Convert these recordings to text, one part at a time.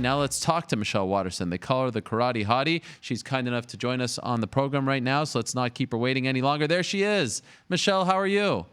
Now let's talk to Michelle Waterson. They call her the Karate Hottie. She's kind enough to join us on the program right now, so let's not keep her waiting any longer. There she is. Michelle, how are you?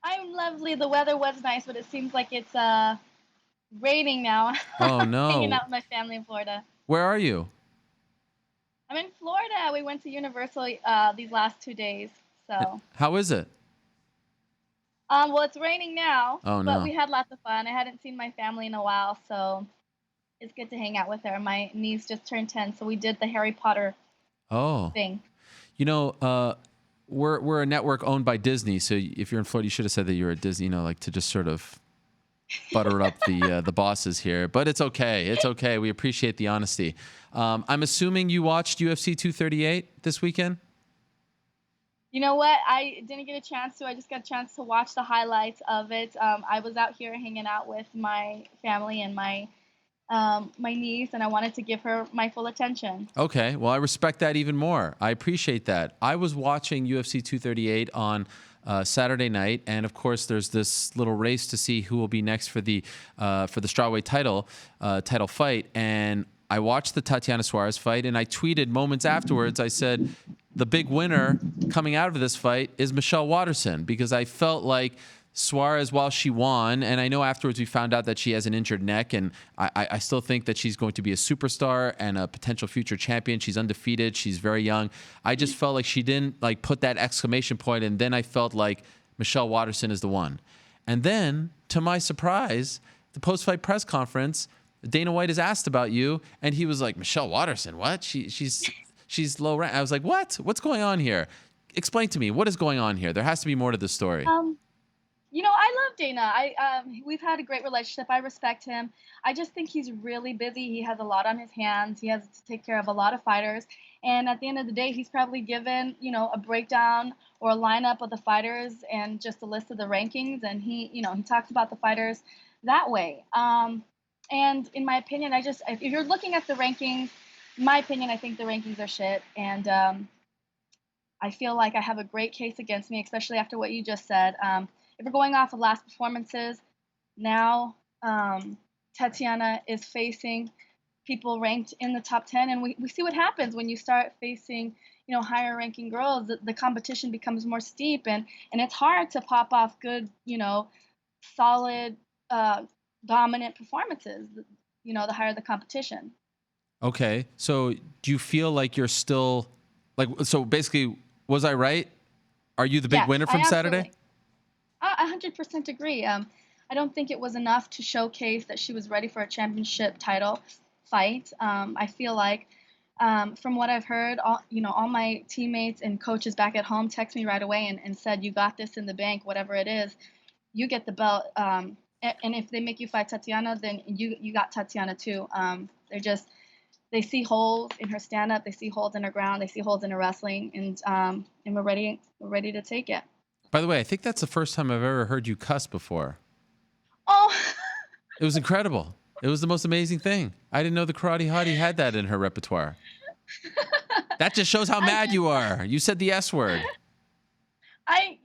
I'm lovely. The weather was nice, but it seems like it's raining now. Oh, Hanging no. out with my family in Florida. Where are you? I'm in Florida. We went to Universal these last 2 days. So, How is it? well, it's raining now, Oh, but no. we had lots of fun. I hadn't seen my family in a while, so it's good to hang out with her. My niece just turned 10, so we did the Harry Potter Oh. thing. You know, we're a network owned by Disney, so if you're in Florida, you should have said that you're at Disney, like to just sort of butter up the bosses here. But it's okay. It's okay. We appreciate the honesty. I'm assuming you watched UFC 238 this weekend? You know what? I didn't get a chance to. I just got a chance to watch the highlights of it. I was out here hanging out with my family and my niece, and I wanted to give her my full attention. Okay. Well, I respect that even more. I appreciate that. I was watching UFC 238 on Saturday night, and of course, there's this little race to see who will be next for the strawweight title fight. And I watched the Tatiana Suarez fight, and I tweeted moments afterwards. I said, the big winner coming out of this fight is Michelle Waterson, because I felt like Suarez, while she won, and I know afterwards we found out that she has an injured neck, and I still think that she's going to be a superstar and a potential future champion. She's undefeated. She's very young. I just felt like she didn't put that exclamation point, and then I felt like Michelle Waterson is the one. And then, to my surprise, the post-fight press conference, Dana White is asked about you, and he was like, Michelle Waterson, what? She's low rank. I was like, what? What's going on here? Explain to me. What is going on here? There has to be more to this story. I love Dana. We've had a great relationship. I respect him. I just think he's really busy. He has a lot on his hands. He has to take care of a lot of fighters. And at the end of the day, he's probably given, a breakdown or a lineup of the fighters and just a list of the rankings. And he talks about the fighters that way. And in my opinion, if you're looking at the rankings, in my opinion, I think the rankings are shit. And I feel like I have a great case against me, especially after what you just said. If we're going off of last performances, now Tatiana is facing people ranked in the top 10, and we see what happens when you start facing higher ranking girls. The competition becomes more steep, and it's hard to pop off good, solid, dominant performances. The higher the competition. Okay. So do you feel like you're still so basically, was I right? Are you the big Yes, winner from Saturday? I 100% agree. I don't think it was enough to showcase that she was ready for a championship title fight. I feel like, from what I've heard, all my teammates and coaches back at home text me right away and said, "You got this in the bank. Whatever it is, you get the belt. And if they make you fight Tatiana, then you got Tatiana too." They see holes in her stand up, they see holes in her ground, they see holes in her wrestling, and we're ready to take it. By the way, I think that's the first time I've ever heard you cuss before. Oh. It was incredible. It was the most amazing thing. I didn't know the Karate Hottie had that in her repertoire. That just shows how mad you are. You said the S word. I've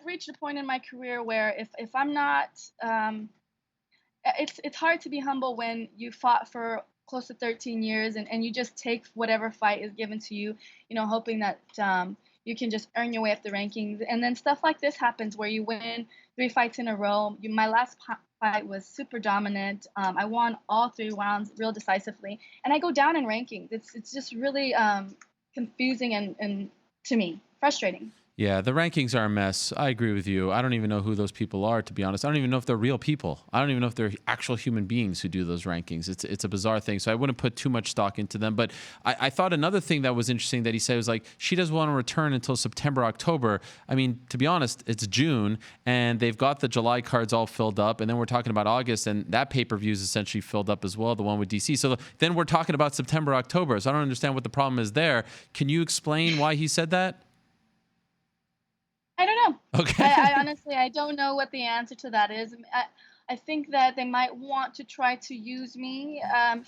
reached a point in my career where if I'm not, it's hard to be humble when you fought for close to 13 years and you just take whatever fight is given to you, hoping that you can just earn your way up the rankings. And then stuff like this happens where you win 3 fights in a row. My last fight was super dominant. I won all 3 rounds real decisively, and I go down in rankings. It's just really confusing and to me frustrating. Yeah, the rankings are a mess. I agree with you. I don't even know who those people are, to be honest. I don't even know if they're real people. I don't even know if they're actual human beings who do those rankings. It's a bizarre thing. So I wouldn't put too much stock into them. But I thought another thing that was interesting that he said was like, she doesn't want to return until September, October. I mean, to be honest, it's June, and they've got the July cards all filled up. And then we're talking about August, and that pay-per-view is essentially filled up as well, the one with DC. So then we're talking about September, October. So I don't understand what the problem is there. Can you explain why he said that? I don't know. Okay. I honestly, I don't know what the answer to that is. I think that they might want to try to use me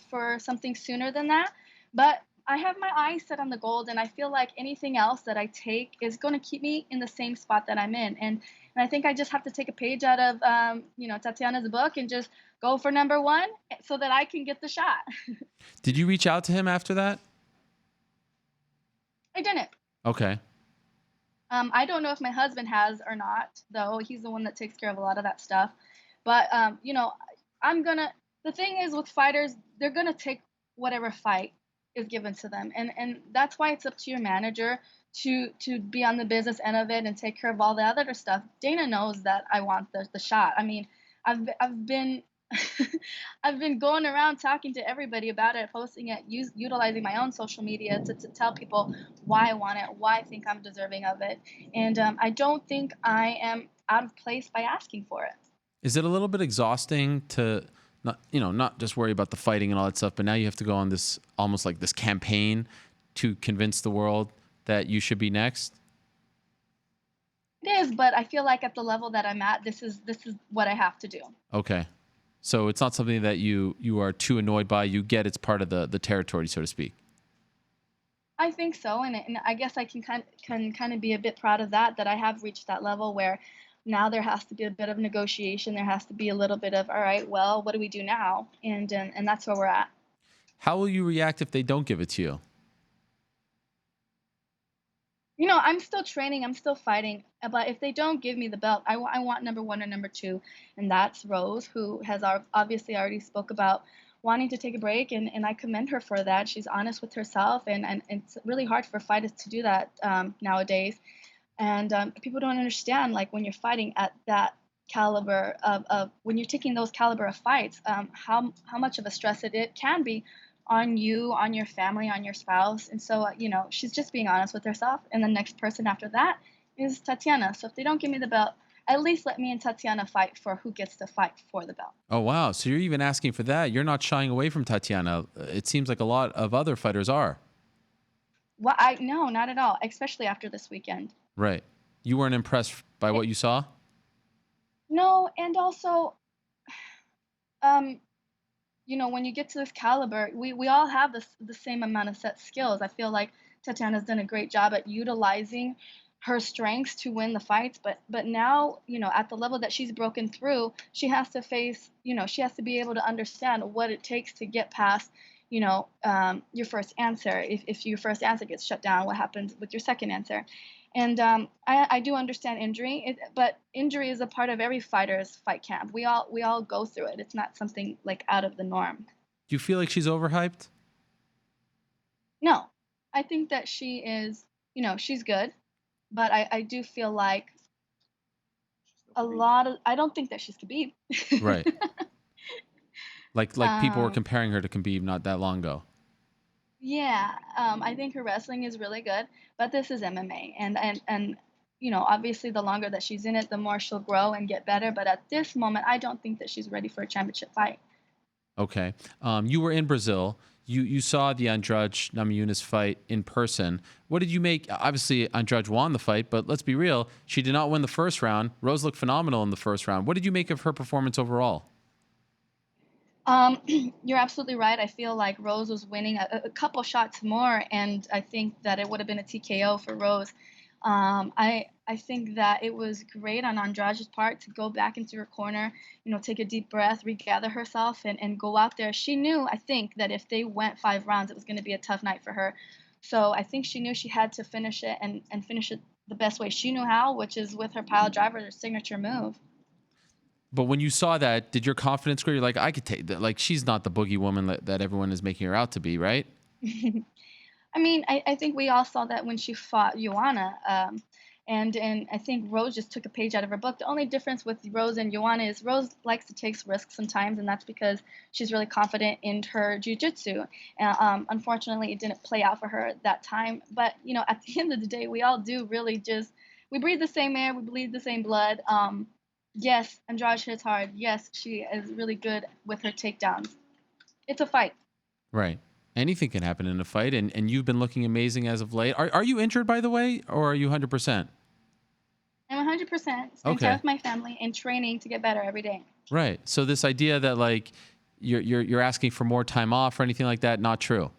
for something sooner than that, but I have my eyes set on the gold, and I feel like anything else that I take is going to keep me in the same spot that I'm in. And I think I just have to take a page out of Tatiana's book and just go for number one so that I can get the shot. Did you reach out to him after that? I didn't. Okay. I don't know if my husband has or not, though. He's the one that takes care of a lot of that stuff. But I'm gonna. The thing is, with fighters, they're gonna take whatever fight is given to them, and that's why it's up to your manager to be on the business end of it and take care of all the other stuff. Dana knows that I want the shot. I mean, I've been I've been going around talking to everybody about it, posting it, utilizing my own social media to tell people why I want it, why I think I'm deserving of it. And I don't think I am out of place by asking for it. Is it a little bit exhausting to not just worry about the fighting and all that stuff, but now you have to go on this almost like this campaign to convince the world that you should be next? It is, but I feel like at the level that I'm at, this is what I have to do. Okay. So it's not something that you are too annoyed by. You get it's part of the territory, so to speak. I think so, and I guess I can kind of be a bit proud of that I have reached that level where now there has to be a bit of negotiation. There has to be a little bit of, all right, well, what do we do now? And that's where we're at. How will you react if they don't give it to you? I'm still training, I'm still fighting, but if they don't give me the belt, I want number one or number two, and that's Rose, who has obviously already spoke about wanting to take a break, and I commend her for that. She's honest with herself, and it's really hard for fighters to do that nowadays. And people don't understand, like when you're fighting at that caliber of when you're taking those caliber of fights, how much of a stress it can be on you, on your family, on your spouse. And so, she's just being honest with herself. And the next person after that is Tatiana. So if they don't give me the belt, at least let me and Tatiana fight for who gets to fight for the belt. Oh, wow. So you're even asking for that. You're not shying away from Tatiana. It seems like a lot of other fighters are. Well, I no, not at all, especially after this weekend. Right. You weren't impressed by what you saw? No, and also, um, when you get to this caliber, we all have the same amount of set skills. I feel like Tatiana's done a great job at utilizing her strengths to win the fights, but now, at the level that she's broken through, she has to face, she has to be able to understand what it takes to get past, your first answer. If your first answer gets shut down, what happens with your second answer? And I do understand injury, but injury is a part of every fighter's fight camp. We all go through it. It's not something like out of the norm. Do you feel like she's overhyped? No, I think that she is, she's good, but I do feel like I don't think that she's Khabib. Right. Like people were um, comparing her to Khabib not that long ago. yeah, I think her wrestling is really good, but this is MMA, and obviously the longer that she's in it, the more she'll grow and get better. But at this moment, I don't think that she's ready for a championship fight. Okay. You were in Brazil. You saw the Andrade Namajunas fight in person. What did you make? Obviously, Andrade won the fight, but let's be real. She did not win the first round. Rose looked phenomenal in the first round. What did you make of her performance overall? You're absolutely right. I feel like Rose was winning a couple shots more, and I think that it would have been a TKO for Rose. I think that it was great on Andrade's part to go back into her corner, take a deep breath, regather herself, and go out there. She knew, I think, that if they went 5 rounds, it was going to be a tough night for her. So I think she knew she had to finish it and finish it the best way she knew how, which is with her pile driver, her signature move. But when you saw that, did your confidence grow? You're like, I could take that. Like, she's not the boogie woman that everyone is making her out to be, right? I mean, I think we all saw that when she fought Joanna. And I think Rose just took a page out of her book. The only difference with Rose and Joanna is Rose likes to take risks sometimes, and that's because she's really confident in her jiu-jitsu. Unfortunately, it didn't play out for her that time. But, at the end of the day, we all do really we breathe the same air, we bleed the same blood. Yes, Andrade hits hard. Yes, she is really good with her takedowns. It's a fight. Right. Anything can happen in a fight, and you've been looking amazing as of late. Are you injured, by the way, or are you 100%? I'm 100% spending time Okay. with my family and training to get better every day. Right. So this idea that like you're asking for more time off or anything like that, not true.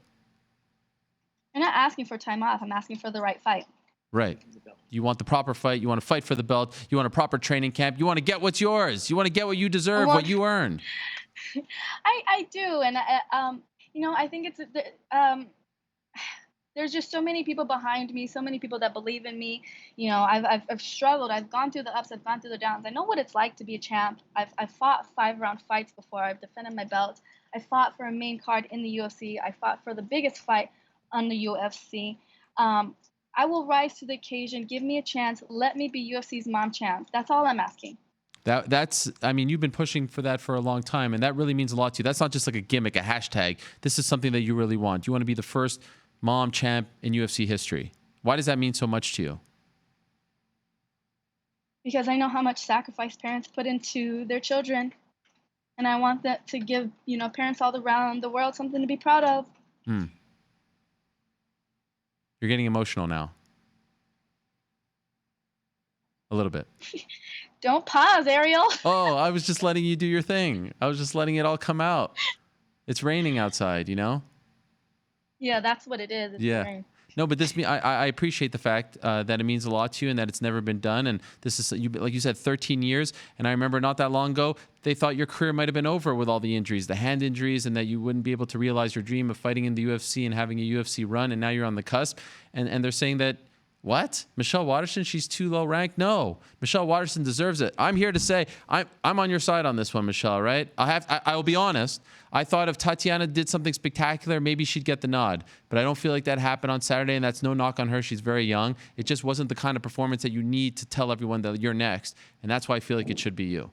I'm not asking for time off. I'm asking for the right fight. Right. You want the proper fight. You want to fight for the belt. You want a proper training camp. You want to get what's yours. You want to get what you deserve, Well, what you earned. I do, and I think there's just so many people behind me, so many people that believe in me. I've struggled. I've gone through the ups. I've gone through the downs. I know what it's like to be a champ. I've fought 5-round fights before. I've defended my belt. I fought for a main card in the UFC. I fought for the biggest fight on the UFC. Um, I will rise to the occasion. Give me a chance. Let me be UFC's mom champ. That's all I'm asking. I mean, you've been pushing for that for a long time, and that really means a lot to you. That's not just like a gimmick, a hashtag. This is something that you really want. You want to be the first mom champ in UFC history. Why does that mean so much to you? Because I know how much sacrifice parents put into their children, and I want that to give parents all around the world something to be proud of. Hmm. You're getting emotional now. A little bit. Don't pause, Ariel. Oh, I was just letting you do your thing. I was just letting it all come out. It's raining outside, you know? Yeah, that's what it is. It's Yeah. rain. No, but I appreciate the fact that it means a lot to you and that it's never been done. And this is, like you said, 13 years. And I remember not that long ago, they thought your career might have been over with all the injuries, the hand injuries, and that you wouldn't be able to realize your dream of fighting in the UFC and having a UFC run. And now you're on the cusp. And they're saying that, what? Michelle Waterson, she's too low ranked? No, Michelle Waterson deserves it. I'm here to say I'm on your side on this one, Michelle, right? I will be honest. I thought if Tatiana did something spectacular, maybe she'd get the nod. But I don't feel like that happened on Saturday, and that's no knock on her. She's very young. It just wasn't the kind of performance that you need to tell everyone that you're next. And that's why I feel like it should be you.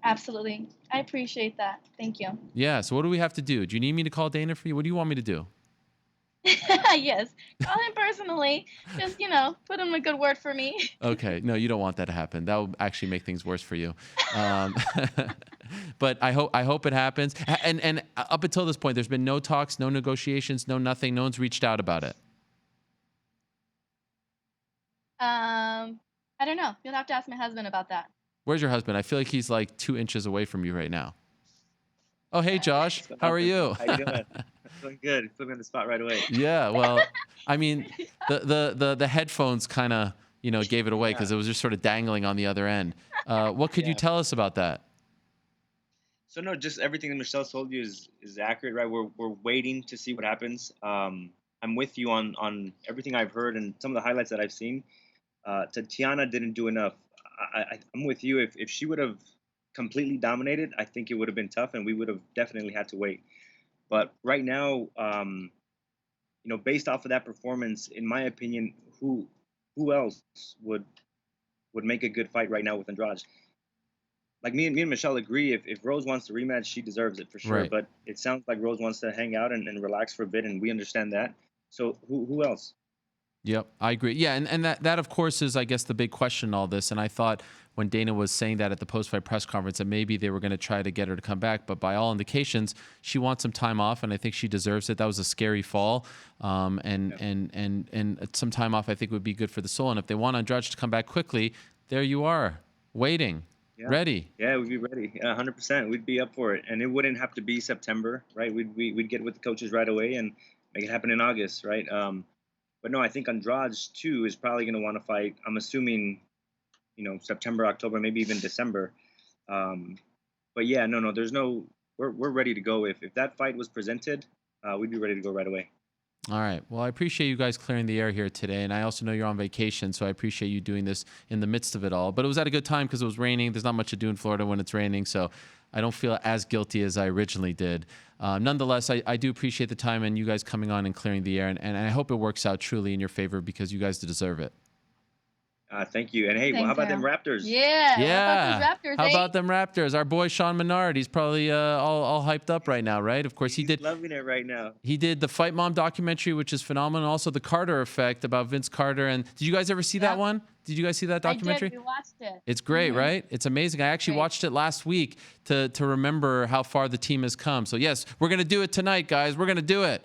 Absolutely. I appreciate that. Thank you. Yeah, so what do we have to do? Do you need me to call Dana for you? What do you want me to do? Yes. Call him personally. Just, put him a good word for me. Okay. No, you don't want that to happen. That will actually make things worse for you. Um, but I hope it happens. And up until this point, there's been no talks, no negotiations, no nothing. No one's reached out about it. I don't know. You'll have to ask my husband about that. Where's your husband? I feel like he's like 2 inches away from you right now. Oh, hey, Josh. How are you? How you doing? Doing good. Put me on the spot right away. Yeah. Well, I mean, the headphones kind of, gave it away because it was just sort of dangling on the other end. What could you tell us about that? So no, just everything that Michelle told you is accurate, right? We're waiting to see what happens. I'm with you on everything I've heard and some of the highlights that I've seen. Tatiana didn't do enough. I'm with you. If she would have completely dominated, I think it would have been tough, and we would have definitely had to wait. But right now, based off of that performance, in my opinion, who else would make a good fight right now with Andrade? Like me and Michelle agree. If Rose wants to rematch, she deserves it for sure. Right. But it sounds like Rose wants to hang out and relax for a bit, and we understand that. So who else? Yep, I agree. Yeah, and that of course is, I guess, the big question in all this. And I thought when Dana was saying that at the post-fight press conference that maybe they were going to try to get her to come back, but by all indications, she wants some time off, and I think she deserves it. That was a scary fall, and some time off I think would be good for the soul. And if they want Andrade to come back quickly, there you are, waiting, ready. Yeah, we'd be ready. 100%. We'd be up for it, and it wouldn't have to be September, right? We'd get with the coaches right away and make it happen in August, right? But no, I think Andrade too is probably going to want to fight. I'm assuming, September, October, maybe even December. But yeah, no, we're ready to go. If that fight was presented, we'd be ready to go right away. All right. Well, I appreciate you guys clearing the air here today, and I also know you're on vacation, so I appreciate you doing this in the midst of it all. But it was at a good time because it was raining. There's not much to do in Florida when it's raining, so I don't feel as guilty as I originally did. Nonetheless, I do appreciate the time and you guys coming on and clearing the air, and I hope it works out truly in your favor because you guys deserve it. Thank you. And hey, Thanks, how about Ariel. them Raptors? Yeah. Yeah. How about those Raptors? How about them Raptors? Our boy Sean Menard, he's probably all hyped up right now, right? Of course, He's loving it right now. He did the Fight Mom documentary, which is phenomenal. Also, the Carter Effect about Vince Carter. And did you guys ever see that one? Did you guys see that documentary? I did. We watched it. It's great, right? It's amazing. I actually watched it last week to remember how far the team has come. So yes, we're gonna do it tonight, guys. We're gonna do it.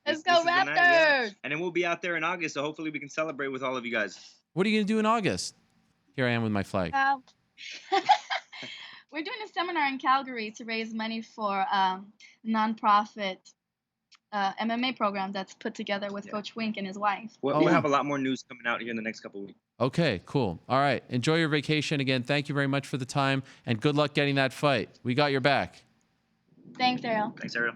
Let's go This is the Raptors! night, yeah. And then we'll be out there in August, so hopefully we can celebrate with all of you guys. What are you gonna do in August? Here I am with my flag. We're doing a seminar in Calgary to raise money for a nonprofit MMA program that's put together with Coach Wink and his wife. We'll have a lot more news coming out here in the next couple of weeks. Okay, cool. All right. Enjoy your vacation. Again, thank you very much for the time, and good luck getting that fight. We got your back. Thanks, Ariel. Thanks, Ariel.